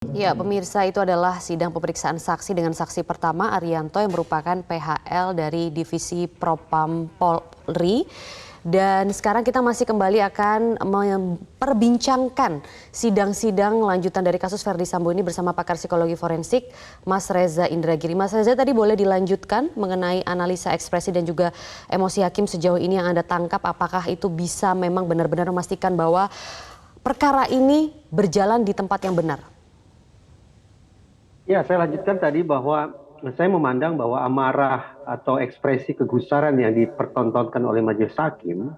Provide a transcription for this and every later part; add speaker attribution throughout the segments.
Speaker 1: Ya, pemirsa, itu adalah sidang pemeriksaan saksi dengan saksi pertama Arianto yang merupakan PHL dari Divisi Propam Polri. Dan sekarang kita masih kembali akan memperbincangkan sidang-sidang lanjutan dari kasus Verdi Sambo ini bersama pakar psikologi forensik Mas Reza Indragiri. Mas Reza, tadi boleh dilanjutkan mengenai analisa ekspresi dan juga emosi hakim sejauh ini yang Anda tangkap, apakah itu bisa memang benar-benar memastikan bahwa perkara ini berjalan di tempat yang benar?
Speaker 2: Ya, saya lanjutkan tadi bahwa saya memandang bahwa amarah atau ekspresi kegusaran yang dipertontonkan oleh majelis hakim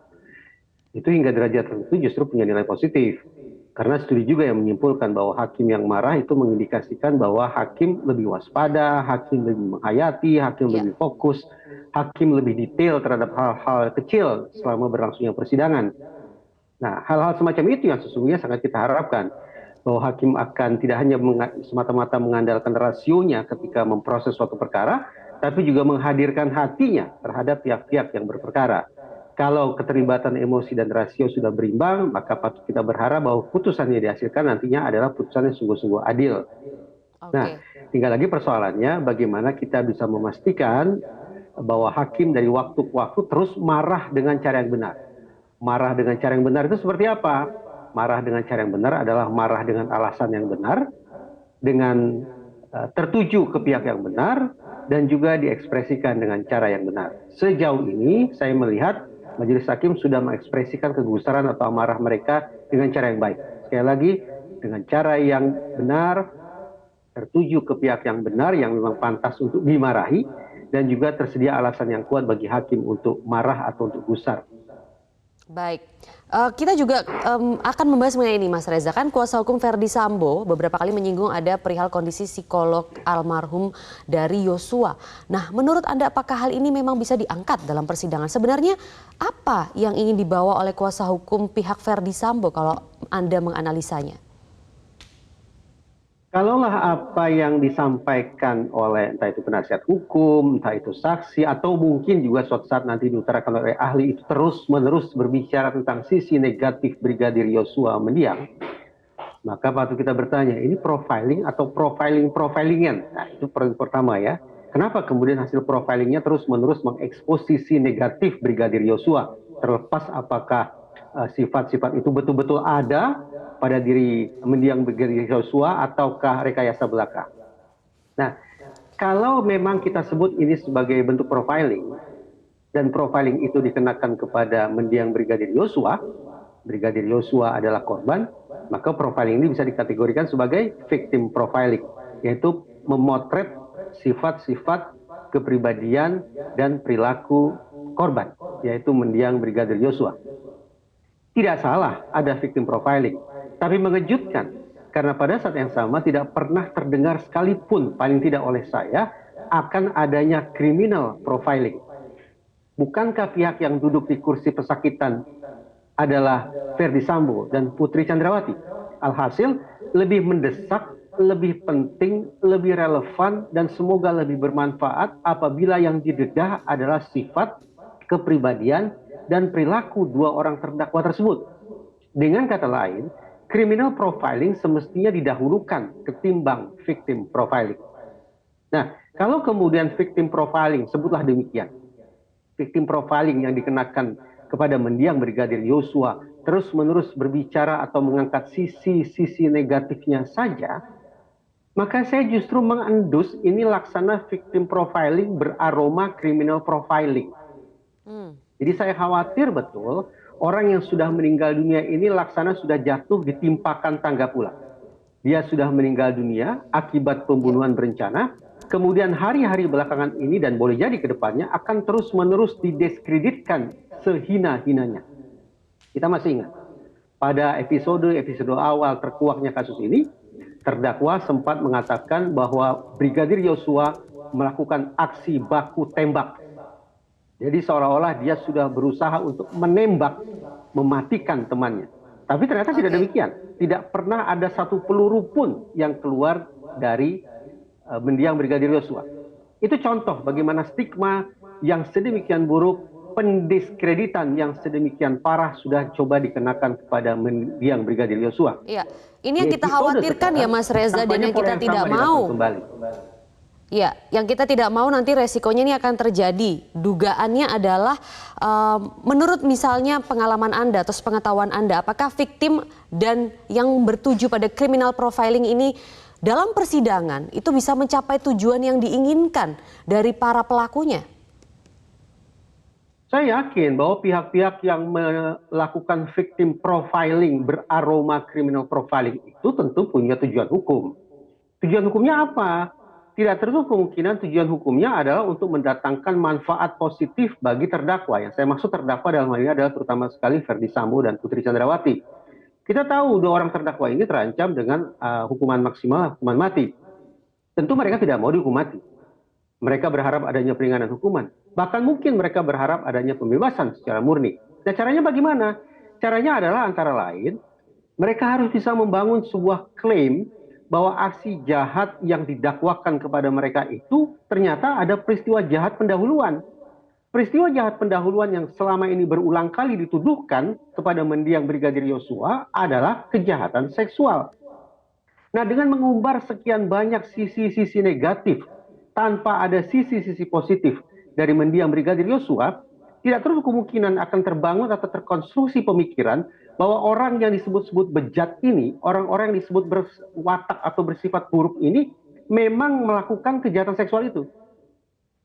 Speaker 2: itu hingga derajat tertentu justru punya nilai positif. Karena studi juga yang menyimpulkan bahwa hakim yang marah itu mengindikasikan bahwa hakim lebih waspada, hakim lebih menghayati, hakim
Speaker 1: Ya.
Speaker 2: lebih fokus, hakim lebih detail terhadap hal-hal kecil selama berlangsungnya persidangan. Nah, hal-hal semacam itu yang sesungguhnya sangat kita harapkan, bahwa hakim akan tidak hanya semata-mata mengandalkan rasionya ketika memproses suatu perkara, tapi juga menghadirkan hatinya terhadap pihak-pihak yang berperkara. Kalau keterlibatan emosi dan rasio sudah berimbang, maka patut kita berharap bahwa putusan yang dihasilkan nantinya adalah putusan yang sungguh-sungguh adil. Nah,
Speaker 1: Oke.
Speaker 2: tinggal lagi persoalannya bagaimana kita bisa memastikan bahwa hakim dari waktu ke waktu terus marah dengan cara yang benar. Marah dengan cara yang benar itu seperti apa? Marah dengan cara yang benar adalah marah dengan alasan yang benar, dengan tertuju ke pihak yang benar, dan juga diekspresikan dengan cara yang benar. Sejauh ini saya melihat majelis hakim sudah mengekspresikan kegusaran atau amarah mereka dengan cara yang baik. Sekali lagi, dengan cara yang benar, tertuju ke pihak yang benar yang memang pantas untuk dimarahi, dan juga tersedia alasan yang kuat bagi hakim untuk marah atau untuk gusar.
Speaker 1: Baik, kita juga akan membahas mengenai ini, Mas Reza. Kan kuasa hukum Verdi Sambo beberapa kali menyinggung ada perihal kondisi psikolog almarhum dari Yosua. Nah, menurut Anda apakah hal ini memang bisa diangkat dalam persidangan? Sebenarnya apa yang ingin dibawa oleh kuasa hukum pihak Verdi Sambo kalau Anda menganalisanya?
Speaker 2: Kalaulah apa yang disampaikan oleh entah itu penasihat hukum, entah itu saksi, atau mungkin juga suatu saat nanti diutarakan oleh ahli itu terus-menerus berbicara tentang sisi negatif Brigadir Yosua mendiang, maka patut kita bertanya, ini profiling atau profilingan? Nah, itu pertama ya. Kenapa kemudian hasil profilingnya terus-menerus mengekspos sisi negatif Brigadir Yosua? Terlepas apakah sifat-sifat itu betul-betul ada pada diri mendiang Brigadir Yosua ataukah rekayasa belaka. Nah, kalau memang kita sebut ini sebagai bentuk profiling dan profiling itu dikenakan kepada mendiang Brigadir Yosua, Brigadir Yosua adalah korban, maka profiling ini bisa dikategorikan sebagai victim profiling, yaitu memotret sifat-sifat kepribadian dan perilaku korban, yaitu mendiang Brigadir Yosua. Tidak salah ada victim profiling, tapi mengejutkan karena pada saat yang sama tidak pernah terdengar sekalipun, paling tidak oleh saya, akan adanya criminal profiling. Bukankah pihak yang duduk di kursi pesakitan adalah Verdi Sambo dan Putri Chandrawati? Alhasil lebih mendesak, lebih penting, lebih relevan, dan semoga lebih bermanfaat apabila yang didedah adalah sifat, kepribadian, dan perilaku dua orang terdakwa tersebut. Dengan kata lain, criminal profiling semestinya didahulukan ketimbang victim profiling. Nah, kalau kemudian victim profiling, sebutlah demikian, victim profiling yang dikenakan kepada mendiang Brigadir Yosua terus-menerus berbicara atau mengangkat sisi-sisi negatifnya saja, maka saya justru mengendus ini laksana victim profiling beraroma criminal profiling. Jadi saya khawatir betul orang yang sudah meninggal dunia ini laksana sudah jatuh ditimpakan tangga pula. Dia sudah meninggal dunia akibat pembunuhan berencana, kemudian hari-hari belakangan ini dan boleh jadi ke depannya akan terus-menerus didiskreditkan sehina-hinanya. Kita masih ingat, pada episode awal terkuaknya kasus ini, terdakwa sempat mengatakan bahwa Brigadir Yosua melakukan aksi baku tembak. Jadi seolah-olah dia sudah berusaha untuk menembak, mematikan temannya. Tapi ternyata tidak demikian. Tidak pernah ada satu peluru pun yang keluar dari mendiang Brigadir Yosua. Itu contoh bagaimana stigma yang sedemikian buruk pendiskreditan yang sedemikian parah sudah coba dikenakan kepada mendiang Brigadir Yosua.
Speaker 1: Iya, ini yang kita khawatirkan ya Mas Reza, dan yang kita tidak mau. Ya, yang kita tidak mau nanti resikonya ini akan terjadi. Dugaannya adalah menurut misalnya pengalaman Anda atau pengetahuan Anda, apakah victim dan yang bertuju pada criminal profiling ini dalam persidangan itu bisa mencapai tujuan yang diinginkan dari para pelakunya?
Speaker 2: Saya yakin bahwa pihak-pihak yang melakukan victim profiling beraroma criminal profiling itu tentu punya tujuan hukum. Tujuan hukumnya apa? Tidak tertutup kemungkinan tujuan hukumnya adalah untuk mendatangkan manfaat positif bagi terdakwa. Yang saya maksud terdakwa dalam hal ini adalah terutama sekali Ferdy Sambo dan Putri Chandrawati. Kita tahu dua orang terdakwa ini terancam dengan hukuman maksimal, hukuman mati. Tentu mereka tidak mau dihukum mati. Mereka berharap adanya peringanan hukuman. Bahkan mungkin mereka berharap adanya pembebasan secara murni. Nah, caranya bagaimana? Caranya adalah antara lain, mereka harus bisa membangun sebuah klaim bahwa aksi jahat yang didakwakan kepada mereka itu ternyata ada peristiwa jahat pendahuluan. Peristiwa jahat pendahuluan yang selama ini berulang kali dituduhkan kepada mendiang Brigadir Yosua adalah kejahatan seksual. Nah, dengan mengumbar sekian banyak sisi-sisi negatif tanpa ada sisi-sisi positif dari mendiang Brigadir Yosua, tidak terlalu kemungkinan akan terbangun atau terkonstruksi pemikiran bahwa orang yang disebut-sebut bejat ini, orang-orang yang disebut berwatak atau bersifat buruk ini memang melakukan kejahatan seksual itu.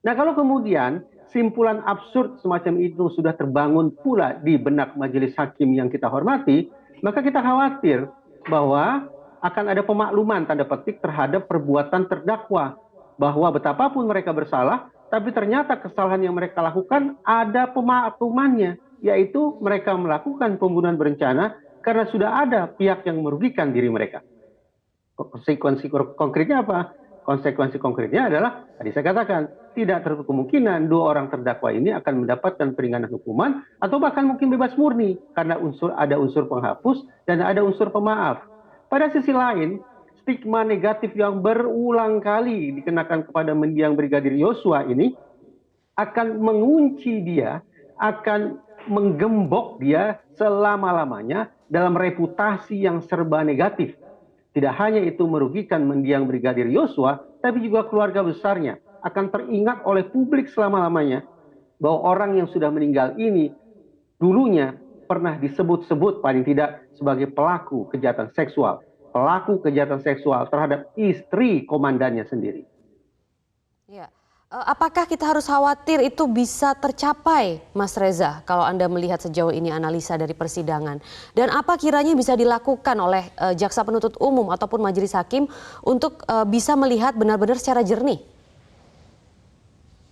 Speaker 2: Nah, kalau kemudian simpulan absurd semacam itu sudah terbangun pula di benak majelis hakim yang kita hormati, maka kita khawatir bahwa akan ada pemakluman tanda petik terhadap perbuatan terdakwa, bahwa betapapun mereka bersalah, tapi ternyata kesalahan yang mereka lakukan ada pemaklumannya, yaitu mereka melakukan pembunuhan berencana karena sudah ada pihak yang merugikan diri mereka. Konsekuensi konkretnya apa? Konsekuensi konkretnya adalah, tadi saya katakan, tidak tertutup kemungkinan dua orang terdakwa ini akan mendapatkan peringanan hukuman atau bahkan mungkin bebas murni karena ada unsur penghapus dan ada unsur pemaaf. Pada sisi lain, stigma negatif yang berulang kali dikenakan kepada mendiang Brigadir Yosua ini akan mengunci dia, akan menggembok dia selama-lamanya dalam reputasi yang serba negatif. Tidak hanya itu merugikan mendiang Brigadir Yosua, tapi juga keluarga besarnya akan teringat oleh publik selama-lamanya bahwa orang yang sudah meninggal ini dulunya pernah disebut-sebut paling tidak sebagai pelaku kejahatan seksual terhadap istri komandannya sendiri.
Speaker 1: Ya. Apakah kita harus khawatir itu bisa tercapai, Mas Reza, kalau Anda melihat sejauh ini analisa dari persidangan? Dan apa kiranya bisa dilakukan oleh jaksa penuntut umum ataupun majelis hakim untuk bisa melihat benar-benar secara jernih?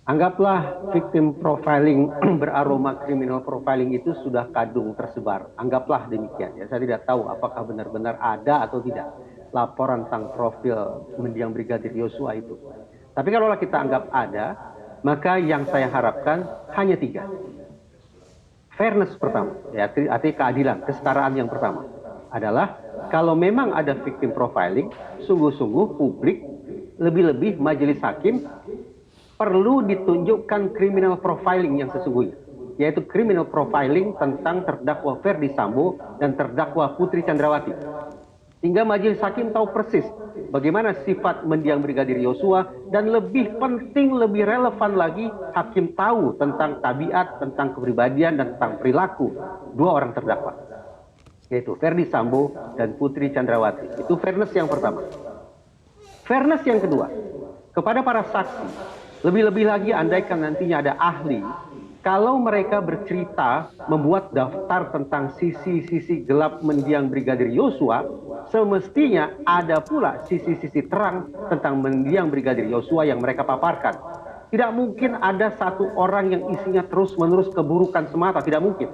Speaker 2: Anggaplah victim profiling beraroma criminal profiling itu sudah kadung tersebar. Anggaplah demikian. Ya, saya tidak tahu apakah benar-benar ada atau tidak laporan tentang profil mendiang Brigadir Yosua itu. Tapi kalau kita anggap ada, maka yang saya harapkan hanya 3. Fairness pertama, ya, artinya keadilan, kesetaraan yang pertama adalah kalau memang ada victim profiling, sungguh-sungguh publik, lebih-lebih majelis hakim perlu ditunjukkan criminal profiling yang sesungguhnya, yaitu criminal profiling tentang terdakwa Ferdy Sambo dan terdakwa Putri Chandrawati. Sehingga majelis hakim tahu persis bagaimana sifat mendiang Brigadir Yosua dan lebih penting, lebih relevan lagi, hakim tahu tentang tabiat, tentang kepribadian dan tentang perilaku dua orang terdakwa, yaitu Ferdy Sambo dan Putri Chandrawati. Itu fairness yang pertama. Fairness yang kedua, kepada para saksi, lebih-lebih lagi andaikan nantinya ada ahli, kalau mereka bercerita membuat daftar tentang sisi-sisi gelap mendiang Brigadir Yosua, semestinya ada pula sisi-sisi terang tentang mendiang Brigadir Yosua yang mereka paparkan. Tidak mungkin ada satu orang yang isinya terus-menerus keburukan semata, tidak mungkin.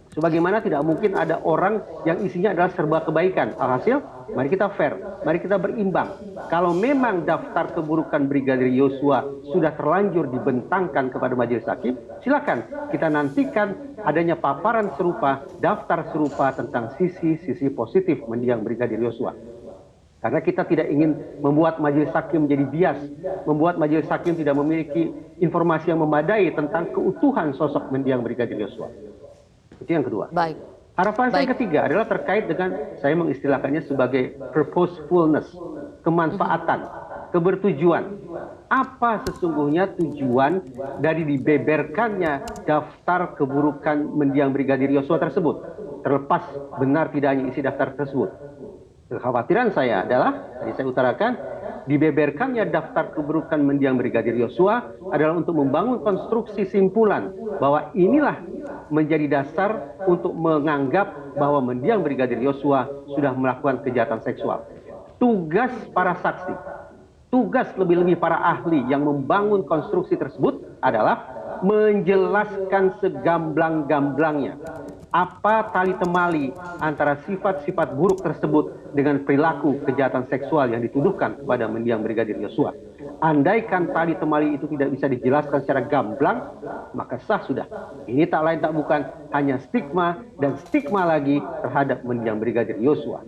Speaker 2: Sebagaimana tidak mungkin ada orang yang isinya adalah serba kebaikan. Alhasil, mari kita fair, mari kita berimbang. Kalau memang daftar keburukan Brigadir Yosua sudah terlanjur dibentangkan kepada majelis hakim, silakan kita nantikan adanya paparan serupa, daftar serupa tentang sisi-sisi positif mendiang Brigadir Yosua. Karena kita tidak ingin membuat majelis hakim menjadi bias, membuat majelis hakim tidak memiliki informasi yang memadai tentang keutuhan sosok mendiang Brigadir Yosua. Itu yang kedua.
Speaker 1: Baik.
Speaker 2: Harapan saya
Speaker 1: Baik.
Speaker 2: ketiga adalah terkait dengan, saya mengistilahkannya sebagai purposefulness, kemanfaatan, kebertujuan. Apa sesungguhnya tujuan dari dibeberkannya daftar keburukan mendiang Brigadir Yosua tersebut? Terlepas benar tidaknya isi daftar tersebut. Kekhawatiran saya adalah, tadi saya utarakan, dibeberkannya daftar keburukan mendiang Brigadir Yosua adalah untuk membangun konstruksi simpulan bahwa inilah menjadi dasar untuk menganggap bahwa mendiang Brigadir Yosua sudah melakukan kejahatan seksual. Tugas para saksi, tugas lebih-lebih para ahli yang membangun konstruksi tersebut adalah menjelaskan segamblang-gamblangnya apa tali temali antara sifat-sifat buruk tersebut dengan perilaku kejahatan seksual yang dituduhkan kepada mendiang Brigadir Yosua. Andaikan tali temali itu tidak bisa dijelaskan secara gamblang, maka sah sudah. Ini tak lain tak bukan hanya stigma dan stigma lagi terhadap mendiang Brigadir Yosua.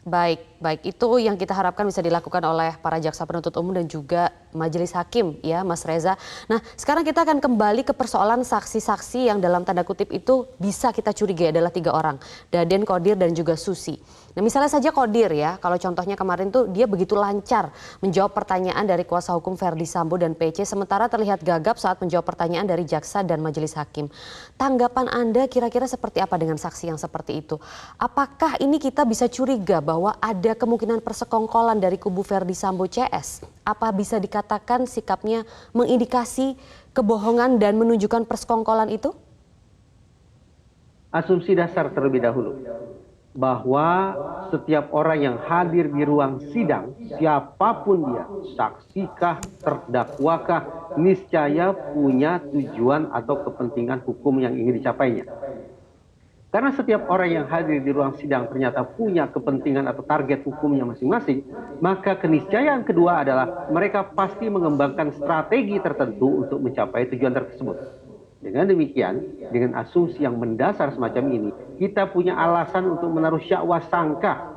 Speaker 1: Baik, itu yang kita harapkan bisa dilakukan oleh para jaksa penuntut umum dan juga majelis hakim ya Mas Reza. Nah sekarang kita akan kembali ke persoalan saksi-saksi yang dalam tanda kutip itu bisa kita curigai adalah 3 orang. Daden, Kodir dan juga Susi. Nah misalnya saja Kodir ya, kalau contohnya kemarin tuh dia begitu lancar menjawab pertanyaan dari kuasa hukum Verdi Sambo dan PC sementara terlihat gagap saat menjawab pertanyaan dari jaksa dan majelis hakim. Tanggapan Anda kira-kira seperti apa dengan saksi yang seperti itu? Apakah ini kita bisa curiga bahwa ada kemungkinan persekongkolan dari kubu Verdi Sambo CS? Apa bisa dikatakan sikapnya mengindikasi kebohongan dan menunjukkan persekongkolan itu?
Speaker 2: Asumsi dasar terlebih dahulu bahwa setiap orang yang hadir di ruang sidang, siapapun dia, saksikah, terdakwakah, niscaya punya tujuan atau kepentingan hukum yang ingin dicapainya. Karena setiap orang yang hadir di ruang sidang ternyata punya kepentingan atau target hukumnya masing-masing, maka keniscayaan kedua adalah mereka pasti mengembangkan strategi tertentu untuk mencapai tujuan tersebut. Dengan demikian, dengan asumsi yang mendasar semacam ini, kita punya alasan untuk menaruh syakwa sangka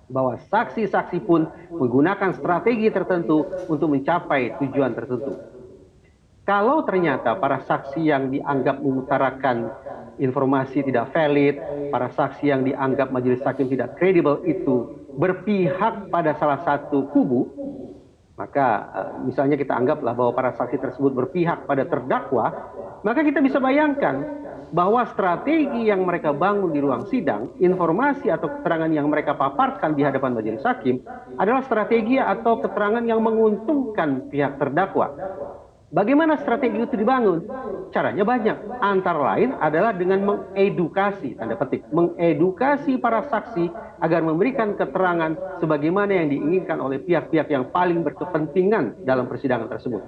Speaker 2: bahwa saksi-saksi pun menggunakan strategi tertentu untuk mencapai tujuan tertentu. Kalau ternyata para saksi yang dianggap mengutarakan informasi tidak valid, para saksi yang dianggap majelis hakim tidak kredibel itu berpihak pada salah satu kubu, maka misalnya kita anggaplah bahwa para saksi tersebut berpihak pada terdakwa, maka kita bisa bayangkan bahwa strategi yang mereka bangun di ruang sidang, informasi atau keterangan yang mereka paparkan di hadapan majelis hakim adalah strategi atau keterangan yang menguntungkan pihak terdakwa. Bagaimana strategi itu dibangun? Caranya banyak. Antara lain adalah dengan mengedukasi, tanda petik, mengedukasi para saksi agar memberikan keterangan sebagaimana yang diinginkan oleh pihak-pihak yang paling berkepentingan dalam persidangan tersebut.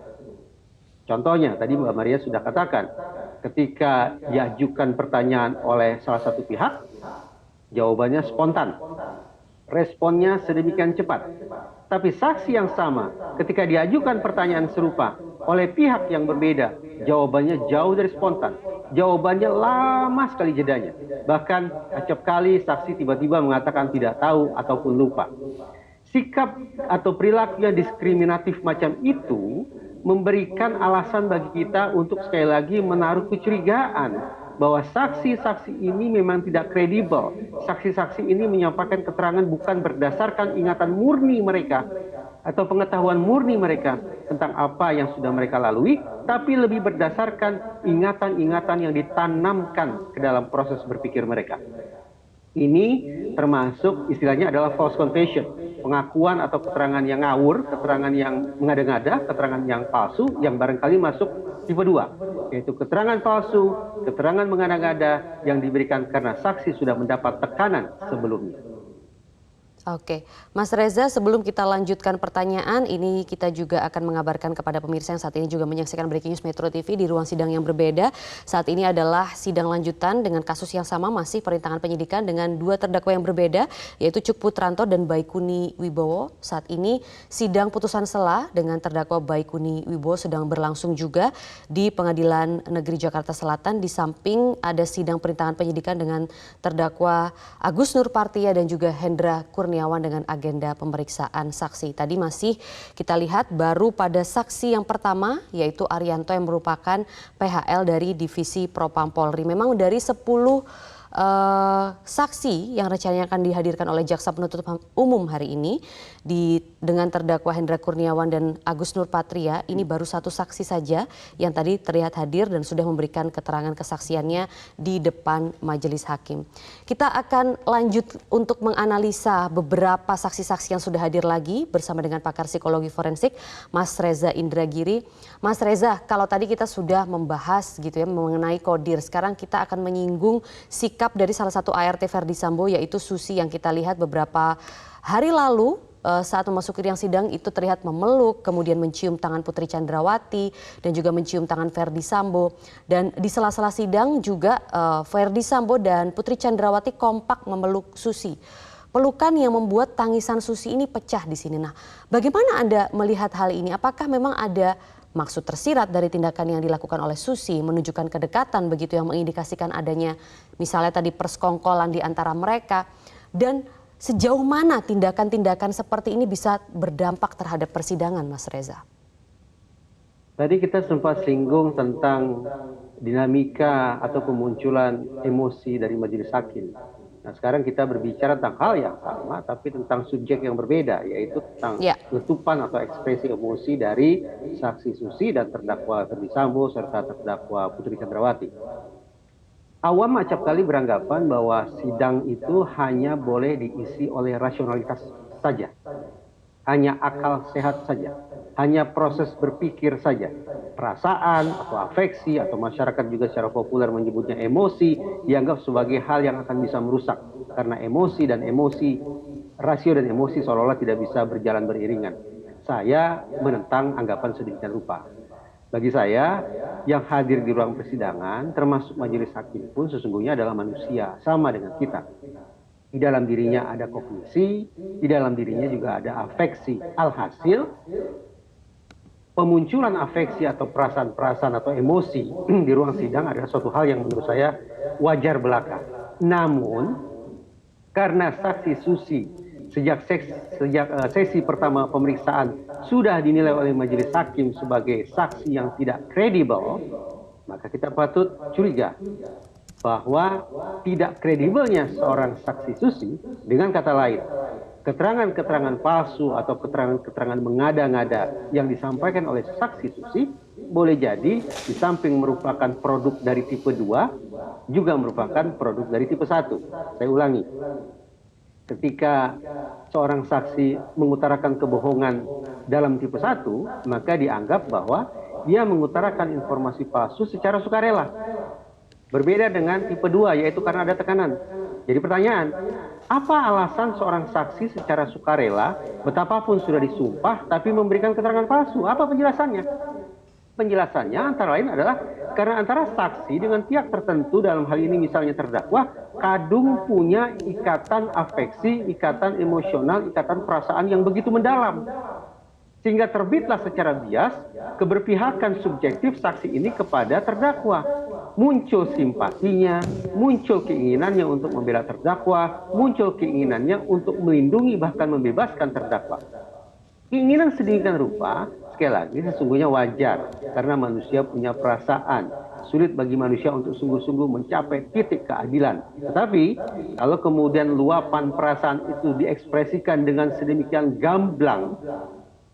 Speaker 2: Contohnya, tadi Mbak Maria sudah katakan, ketika diajukan pertanyaan oleh salah satu pihak, jawabannya spontan. Responnya sedemikian cepat. Tapi saksi yang sama, ketika diajukan pertanyaan serupa oleh pihak yang berbeda, jawabannya jauh dari spontan. Jawabannya lama sekali jedanya. Bahkan acap kali saksi tiba-tiba mengatakan tidak tahu ataupun lupa. Sikap atau perilaku yang diskriminatif macam itu memberikan alasan bagi kita untuk sekali lagi menaruh kecurigaan bahwa saksi-saksi ini memang tidak kredibel. Saksi-saksi ini menyampaikan keterangan bukan berdasarkan ingatan murni mereka atau pengetahuan murni mereka tentang apa yang sudah mereka lalui, tapi lebih berdasarkan ingatan-ingatan yang ditanamkan ke dalam proses berpikir mereka. Ini termasuk istilahnya adalah false confession, pengakuan atau keterangan yang ngawur, keterangan yang mengada-ngada, keterangan yang palsu yang barangkali masuk tipe 2, yaitu keterangan palsu, keterangan mengada-ngada yang diberikan karena saksi sudah mendapat tekanan sebelumnya.
Speaker 1: Oke, Mas Reza, sebelum kita lanjutkan pertanyaan, ini kita juga akan mengabarkan kepada pemirsa yang saat ini juga menyaksikan Breaking News Metro TV di ruang sidang yang berbeda. Saat ini adalah sidang lanjutan dengan kasus yang sama, masih perintangan penyidikan dengan 2 terdakwa yang berbeda, yaitu Cuk Putranto dan Baikuni Wibowo. Saat ini sidang putusan sela dengan terdakwa Baikuni Wibowo sedang berlangsung juga di Pengadilan Negeri Jakarta Selatan. Di samping ada sidang perintangan penyidikan dengan terdakwa Agus Nurpartia dan juga Hendra Kurnia Kurniawan dengan agenda pemeriksaan saksi. Tadi masih kita lihat baru pada saksi yang pertama yaitu Arianto yang merupakan PHL dari Divisi Propam Polri. Memang dari 10 saksi yang rencananya akan dihadirkan oleh Jaksa Penuntut Umum hari ini dengan terdakwa Hendra Kurniawan dan Agus Nurpatria, ini baru satu saksi saja yang tadi terlihat hadir dan sudah memberikan keterangan kesaksiannya di depan majelis hakim. Kita akan lanjut untuk menganalisa beberapa saksi-saksi yang sudah hadir lagi bersama dengan pakar psikologi forensik Mas Reza Indragiri. Mas Reza, kalau tadi kita sudah membahas gitu ya mengenai kodir, sekarang kita akan menyinggung sikap dari salah satu ART Verdi Sambo yaitu Susi yang kita lihat beberapa hari lalu saat memasuki ruang sidang itu terlihat memeluk, kemudian mencium tangan Putri Chandrawati dan juga mencium tangan Verdi Sambo. Dan di sela-sela sidang juga Verdi Sambo dan Putri Chandrawati kompak memeluk Susi. Pelukan yang membuat tangisan Susi ini pecah di sini. Nah, bagaimana Anda melihat hal ini? Apakah memang ada maksud tersirat dari tindakan yang dilakukan oleh Susi menunjukkan kedekatan begitu yang mengindikasikan adanya misalnya tadi persekongkolan di antara mereka, dan sejauh mana tindakan-tindakan seperti ini bisa berdampak terhadap persidangan, Mas Reza?
Speaker 2: Tadi kita sempat singgung tentang dinamika atau kemunculan emosi dari majelis hakim. Nah, sekarang kita berbicara tentang hal yang sama, tapi tentang subjek yang berbeda, yaitu tentang letupan atau ekspresi emosi dari saksi Susi dan terdakwa Verdi Sambo serta terdakwa Putri Chandrawati. Awam acap kali beranggapan bahwa sidang itu hanya boleh diisi oleh rasionalitas saja, hanya akal sehat saja, hanya proses berpikir saja. Perasaan atau afeksi atau masyarakat juga secara populer menyebutnya emosi dianggap sebagai hal yang akan bisa merusak karena rasio dan emosi seolah-olah tidak bisa berjalan beriringan. Saya menentang anggapan sedemikian rupa. Bagi saya, yang hadir di ruang persidangan termasuk majelis hakim pun sesungguhnya adalah manusia sama dengan kita. Di dalam dirinya ada kognisi, di dalam dirinya juga ada afeksi. Alhasil, pemunculan afeksi atau perasaan-perasaan atau emosi di ruang sidang adalah suatu hal yang menurut saya wajar belaka. Namun, karena saksi Susi sejak sesi pertama pemeriksaan sudah dinilai oleh majelis hakim sebagai saksi yang tidak kredibel, maka kita patut curiga bahwa tidak kredibelnya seorang saksi Susi, dengan kata lain, keterangan-keterangan palsu atau keterangan-keterangan mengada-ngada yang disampaikan oleh saksi Susi boleh jadi di samping merupakan produk dari tipe 2 juga merupakan produk dari tipe 1. Saya ulangi, ketika seorang saksi mengutarakan kebohongan dalam tipe 1, maka dianggap bahwa dia mengutarakan informasi palsu secara sukarela. Berbeda dengan tipe 2, yaitu karena ada tekanan. Jadi pertanyaan, apa alasan seorang saksi secara sukarela, betapapun sudah disumpah, tapi memberikan keterangan palsu? Apa penjelasannya? Penjelasannya antara lain adalah karena antara saksi dengan pihak tertentu, dalam hal ini misalnya terdakwa, kadung punya ikatan afeksi, ikatan emosional, ikatan perasaan yang begitu mendalam. Sehingga terbitlah secara bias keberpihakan subjektif saksi ini kepada terdakwa. Muncul simpatinya, muncul keinginannya untuk membela terdakwa, muncul keinginannya untuk melindungi bahkan membebaskan terdakwa. Keinginan sedemikian rupa, sekali lagi sesungguhnya wajar karena manusia punya perasaan. Sulit bagi manusia untuk sungguh-sungguh mencapai titik keadilan. Tetapi kalau kemudian luapan perasaan itu diekspresikan dengan sedemikian gamblang,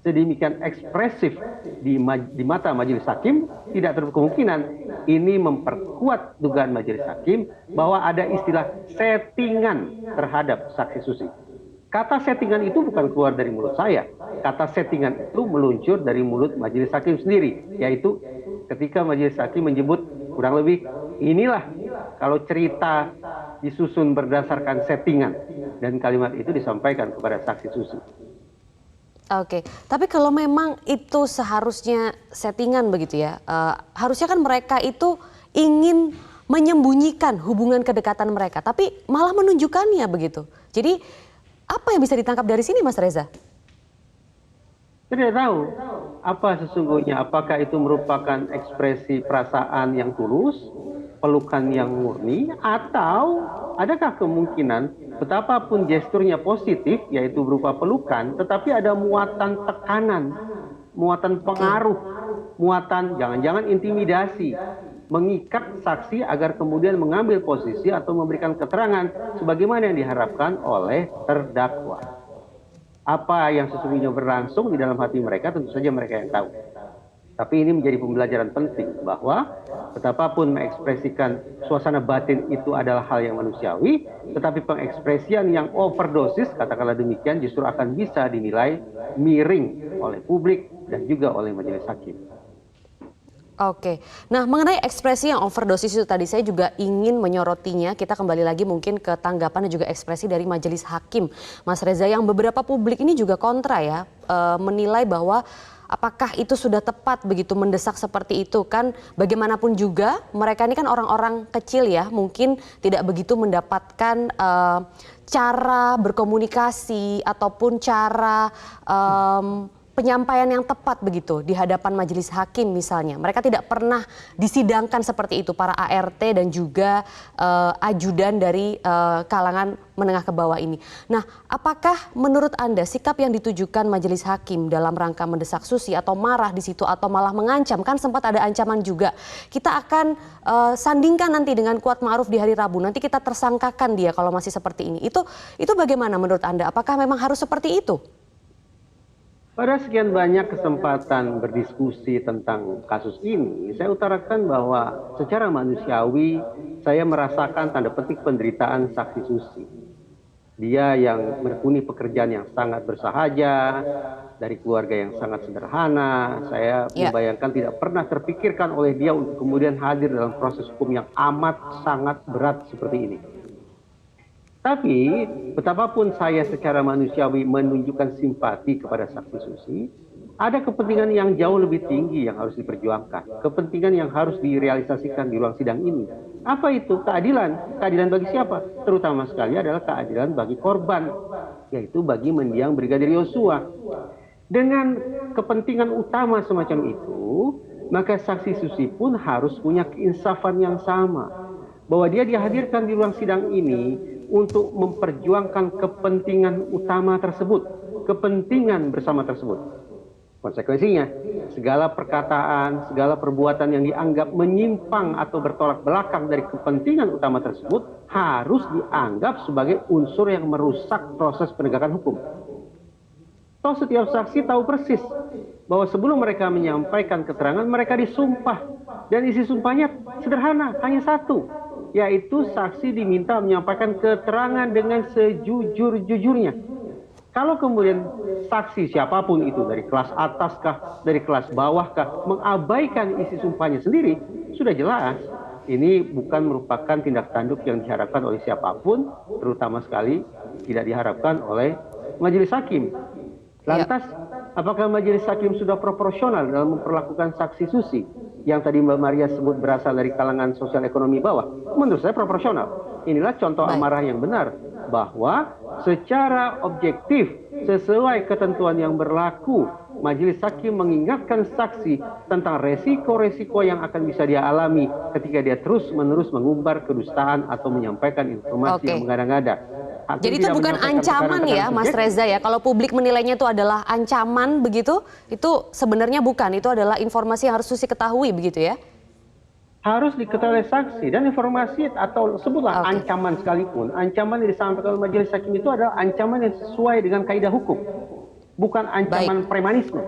Speaker 2: sedemikian ekspresif di mata majelis hakim, tidak terlalu kemungkinan ini memperkuat dugaan majelis hakim bahwa ada istilah settingan terhadap saksi Susi. Kata settingan itu bukan keluar dari mulut saya. Kata settingan itu meluncur dari mulut majelis hakim sendiri, yaitu ketika majelis hakim menyebut kurang lebih inilah kalau cerita disusun berdasarkan settingan, dan kalimat itu disampaikan kepada saksi Susi.
Speaker 1: Oke, tapi kalau memang itu seharusnya settingan begitu ya, harusnya kan mereka itu ingin menyembunyikan hubungan kedekatan mereka, tapi malah menunjukkannya begitu. Jadi apa yang bisa ditangkap dari sini, Mas Reza?
Speaker 2: Saya tidak tahu apa sesungguhnya, apakah itu merupakan ekspresi perasaan yang tulus, pelukan yang murni, atau adakah kemungkinan betapapun gesturnya positif, yaitu berupa pelukan, tetapi ada muatan tekanan, muatan pengaruh, muatan jangan-jangan intimidasi, mengikat saksi agar kemudian mengambil posisi atau memberikan keterangan sebagaimana yang diharapkan oleh terdakwa. Apa yang sesungguhnya berlangsung di dalam hati mereka tentu saja mereka yang tahu. Tapi ini menjadi pembelajaran penting bahwa betapapun mengekspresikan suasana batin itu adalah hal yang manusiawi, tetapi pengekspresian yang overdosis, katakanlah demikian, justru akan bisa dinilai miring oleh publik dan juga oleh majelis hakim.
Speaker 1: Oke, nah mengenai ekspresi yang overdosis itu tadi saya juga ingin menyorotinya. Kita kembali lagi mungkin ke tanggapan dan juga ekspresi dari majelis hakim, Mas Reza, yang beberapa publik ini juga kontra ya, menilai bahwa apakah itu sudah tepat begitu mendesak seperti itu, kan bagaimanapun juga mereka ini kan orang-orang kecil ya, mungkin tidak begitu mendapatkan cara berkomunikasi ataupun cara penyampaian yang tepat begitu di hadapan majelis hakim misalnya. Mereka tidak pernah disidangkan seperti itu, para ART dan juga ajudan dari kalangan menengah ke bawah ini. Nah, apakah menurut Anda sikap yang ditujukan majelis hakim dalam rangka mendesak Susi atau marah di situ atau malah mengancam, kan sempat ada ancaman juga. Kita akan sandingkan nanti dengan Kuat Ma'ruf di hari Rabu. Nanti kita tersangkakan dia kalau masih seperti ini. Itu bagaimana menurut Anda? Apakah memang harus seperti itu?
Speaker 2: Pada sekian banyak kesempatan berdiskusi tentang kasus ini, saya utarakan bahwa secara manusiawi saya merasakan tanda petik penderitaan saksi Susi. Dia yang menekuni pekerjaan yang sangat bersahaja, dari keluarga yang sangat sederhana. Saya membayangkan tidak pernah terpikirkan oleh dia untuk kemudian hadir dalam proses hukum yang amat sangat berat seperti ini. Tapi betapapun saya secara manusiawi menunjukkan simpati kepada saksi Susi, ada kepentingan yang jauh lebih tinggi yang harus diperjuangkan. Kepentingan yang harus direalisasikan di ruang sidang ini. Apa itu? Keadilan. Keadilan bagi siapa? Terutama sekali adalah keadilan bagi korban, yaitu bagi mendiang Brigadir Yosua. Dengan kepentingan utama semacam itu, maka saksi Susi pun harus punya keinsafan yang sama. Bahwa dia dihadirkan di ruang sidang ini untuk memperjuangkan kepentingan utama tersebut, kepentingan bersama tersebut. Konsekuensinya, segala perkataan, segala perbuatan yang dianggap menyimpang atau bertolak belakang dari kepentingan utama tersebut harus dianggap sebagai unsur yang merusak proses penegakan hukum. Toh setiap saksi tahu persis bahwa sebelum mereka menyampaikan keterangan, mereka disumpah. Dan isi sumpahnya sederhana, hanya satu, yaitu saksi diminta menyampaikan keterangan dengan sejujur-jujurnya. Kalau kemudian saksi siapapun itu, dari kelas atas kah, dari kelas bawah kah, mengabaikan isi sumpahnya sendiri, sudah jelas ini bukan merupakan tindak tanduk yang diharapkan oleh siapapun, terutama sekali tidak diharapkan oleh majelis hakim. Lantas, apakah majelis hakim sudah proporsional dalam memperlakukan saksi Susi yang tadi Mbak Maria sebut berasal dari kalangan sosial ekonomi bawah? Menurut saya proporsional. Inilah contoh amarah yang benar, bahwa secara objektif sesuai ketentuan yang berlaku, majelis hakim mengingatkan saksi tentang resiko-resiko yang akan bisa dia alami ketika dia terus-menerus mengumbar kedustaan atau menyampaikan informasi yang mengada-ngada.
Speaker 1: Jadi itu bukan ancaman ya, Mas Reza ya. Kalau publik menilainya itu adalah ancaman begitu, itu sebenarnya bukan. Itu adalah informasi yang harus Susi ketahui begitu ya?
Speaker 2: Harus diketahui oleh saksi, dan informasi atau sebutlah ancaman sekalipun. Ancaman yang disampaikan oleh majelis hakim itu adalah ancaman yang sesuai dengan kaidah hukum. Bukan ancaman premanisme.